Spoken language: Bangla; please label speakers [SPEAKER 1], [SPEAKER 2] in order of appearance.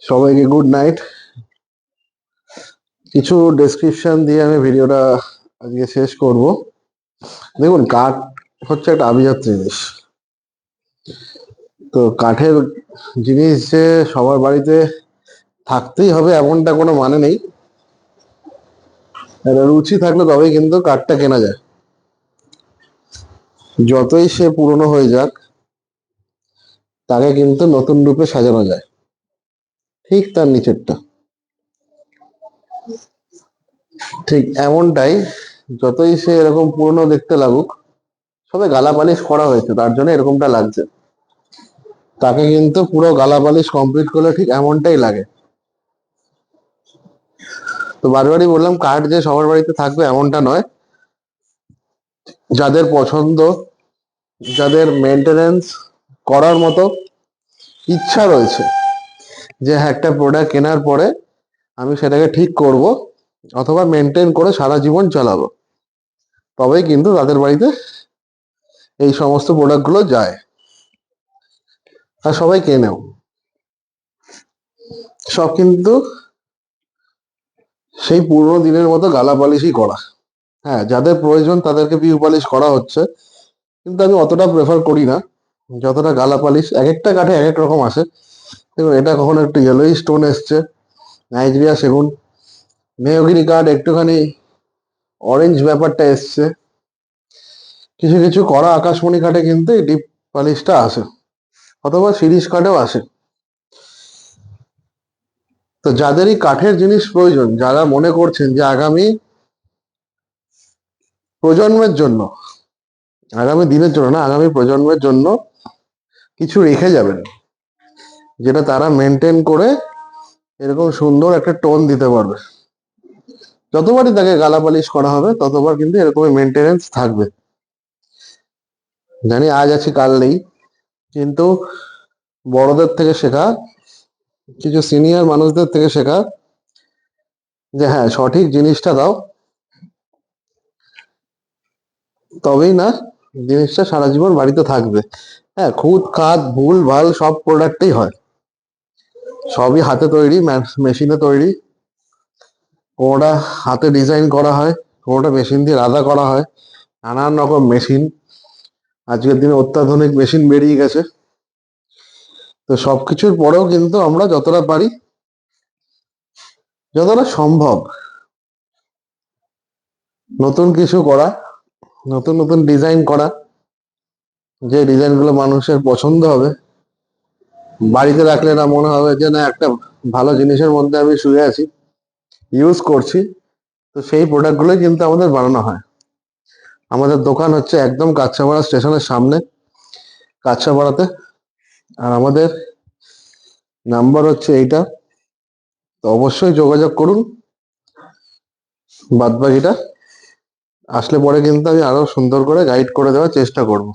[SPEAKER 1] সবাইকে গুড নাইট। কিছু ডেসক্রিপশন দিয়ে আমি ভিডিওটা আজকে শেষ করব। দেখুন, কাঠ হচ্ছে একটা আভিজাত জিনিস। তো কাঠের জিনিস যে সবার বাড়িতে থাকতেই হবে এমনটা কোনো মানে নেই। একটা রুচি থাকলে তবেই কিন্তু কাঠটা কেনা যায়। যতই সে পুরনো হয়ে যাক, তাকে কিন্তু নতুন রূপে সাজানো যায়। ঠিক তার নিচেরটা ঠিক এমনটাই। যতই সে এরকম পুরনো দেখতে লাগুক, সবে গালা পালিশ করা হয়েছে তার জন্য এরকমটা লাগছে। তাকে কিন্তু পুরো গালা পালিশ কমপ্লিট করলে ঠিক এমনটাই লাগে। তো বারবারই বললাম, কাঠ যে সবার বাড়িতে থাকবে এমনটা নয়। যাদের পছন্দ, যাদের মেনটেনেন্স করার মতো ইচ্ছা রয়েছে, যে হ্যাঁ একটা প্রোডাক্ট কেনার পরে আমি সেটাকে ঠিক করব অথবা মেনটেন করে সারা জীবন চালাবো, তবেই কিন্তু তাদের বাড়িতে এই সমস্ত প্রোডাক্টগুলো যায়। আর সবাই কেনেও। সব কিন্তু সেই পুরোনো দিনের মতো গালা পালিশই করা। হ্যাঁ, যাদের প্রয়োজন তাদেরকে পিউ পালিশ করা হচ্ছে, কিন্তু আমি অতটা প্রেফার করি না যতটা গালা পালিশ। এক একটা কাঠে এক এক রকম আসে। দেখুন, এটা কখনো একটু ইয়েলোই স্টোন এসছে, নাইজেরিয়া সেগুন। মেহগিনি কাঠ একটুখানি অরেঞ্জ ব্যাপারটা এসছে। কিছু কিছু কড়া আকাশমণি কাঠে কিন্তু এই ডিপ পালিশটা আসে, অথবা শিরিষ কাঠেও আসে। তো যাদেরই কাঠের জিনিস প্রয়োজন, যারা মনে করছেন যে আগামী প্রজন্মের জন্য, আগামী দিনের জন্য না, আগামী প্রজন্মের জন্য কিছু রেখে যাবেন, যেটা তারা মেনটেন করে এরকম সুন্দর একটা টোন দিতে পারবে, যতবারই তাকে গালা পালিশ করা হবে ততবার কিন্তু এরকমই মেনটেনেন্স থাকবে। জানি আজ আছি কাল নেই, কিন্তু বড়দের থেকে শেখা, কিছু সিনিয়র মানুষদের থেকে শেখা, যে হ্যাঁ সঠিক জিনিসটা দাও, তবেই না জিনিসটা সারা জীবন বাড়িতে থাকবে। হ্যাঁ, খুদ খাদ ভুল ভাল সব প্রোডাক্টই হয়, সবই হাতে তৈরি, মেশিনে তৈরি। কোনোটা হাতে ডিজাইন করা হয়, কোনোটা মেশিন দিয়ে রাধা করা হয়। নানান রকম মেশিন, আজকের দিনে অত্যাধুনিক মেশিন বেরিয়ে গেছে। তো সবকিছুর পরেও কিন্তু আমরা যতটা পারি, যতটা সম্ভব নতুন কিছু করা, নতুন নতুন ডিজাইন করা, যে ডিজাইনগুলো মানুষের পছন্দ হবে, বাড়িতে রাখলে না মনে হবে যে না একটা ভালো জিনিসের মধ্যে আমি শুয়ে আছি, ইউজ করছি। তো সেই প্রোডাক্টগুলোই কিন্তু আমাদের বানানো হয়। আমাদের দোকান হচ্ছে একদম কাঁচরাপাড়া স্টেশনের সামনে, কাঁচরাপাড়াতে। আর আমাদের নাম্বার হচ্ছে এইটা। তো অবশ্যই যোগাযোগ করুন। বাদবাকিটা আসলে পরে কিন্তু আমি আরো সুন্দর করে গাইড করে দেওয়ার চেষ্টা করব।